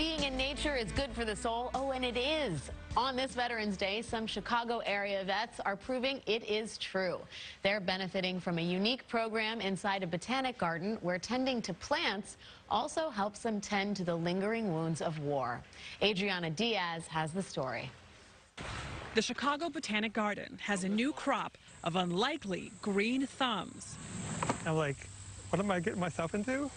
being in nature is good for the soul. Oh, and it is. On this Veterans Day, some Chicago area vets are proving it is true. They're benefiting from a unique program inside a botanic garden where tending to plants also helps them tend to the lingering wounds of war. Adriana Diaz has the story. The Chicago Botanic Garden has a new crop of unlikely green thumbs. I'm like, what am I getting myself into?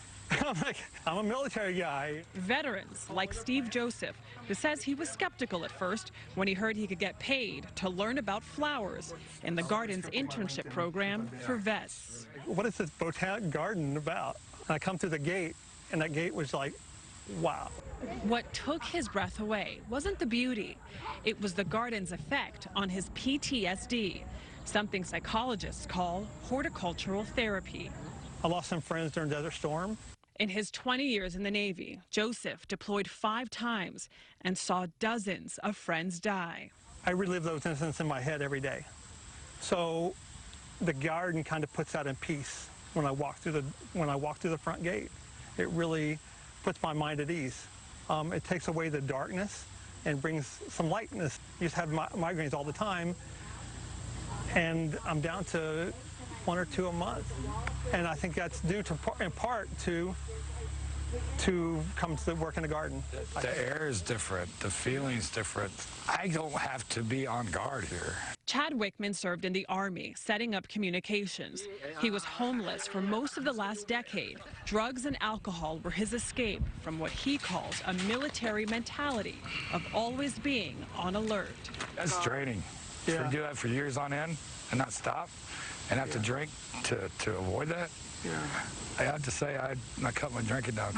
I'm a military guy. Veterans like Steve Joseph, who says he was skeptical at first when he heard he could get paid to learn about flowers in the garden's internship program for vets. What is this botanic garden about? And I come through the gate, and that gate was like, wow. What took his breath away wasn't the beauty. It was the garden's effect on his PTSD, something psychologists call horticultural therapy. I lost some friends during Desert Storm. In his 20 years in the Navy, Joseph deployed 5 times and saw dozens of friends die. I relive those incidents in my head every day. So the garden kind of puts that in peace when I walk through the front gate. It really puts my mind at ease. It takes away the darkness and brings some lightness. I used to have migraines all the time, and I'm down to 1 or 2 a month. And I think that's due to, in part to come to work in the garden. The air is different. The feeling's different. I don't have to be on guard here. Chad Wickman served in the Army, setting up communications. He was homeless for most of the last decade. Drugs and alcohol were his escape from what he calls a military mentality of always being on alert. That's draining. Yeah. To do that for years on end and not stop and have to drink to avoid that. Yeah. I have to say I cut my drinking down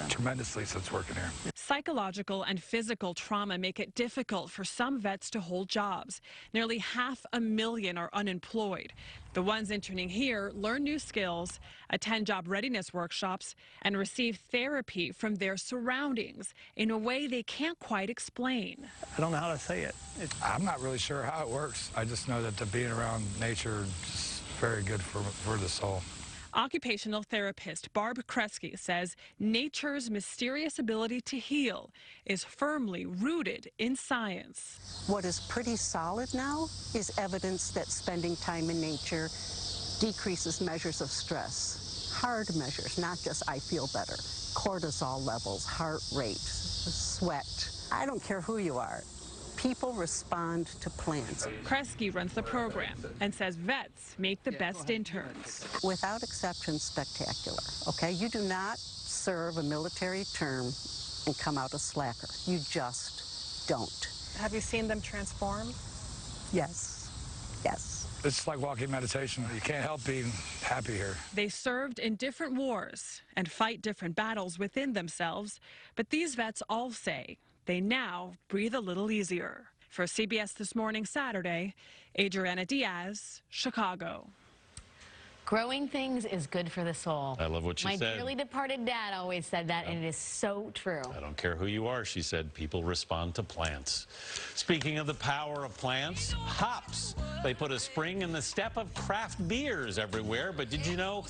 tremendously since working here. Psychological and physical trauma make it difficult for some vets to hold jobs. Nearly 500,000 are unemployed. The ones interning here learn new skills, attend job readiness workshops, and receive therapy from their surroundings in a way they can't quite explain. I don't know how to say it. I'm not really sure how it works. I just know that being around nature is very good for the soul. Occupational therapist Barb Kresge says nature's mysterious ability to heal is firmly rooted in science. What is pretty solid now is evidence that spending time in nature decreases measures of stress. Hard measures, not just I feel better. Cortisol levels, heart rate, sweat. I don't care who you are. People respond to plants. Kresge runs the program and says vets make the best interns. Without exception, spectacular, okay? You do not serve a military term and come out a slacker. You just don't. Have you seen them transform? Yes, yes. It's like walking meditation. You can't help being happy here. They served in different wars and fight different battles within themselves, but these vets all say they now breathe a little easier. For CBS This Morning Saturday, Adriana Diaz, Chicago. Growing things is good for the soul. I love what she said. My dearly departed dad always said that, and it is so true. I don't care who you are, she said, people respond to plants. Speaking of the power of plants, hops. They put a spring in the step of craft beers everywhere, but did you know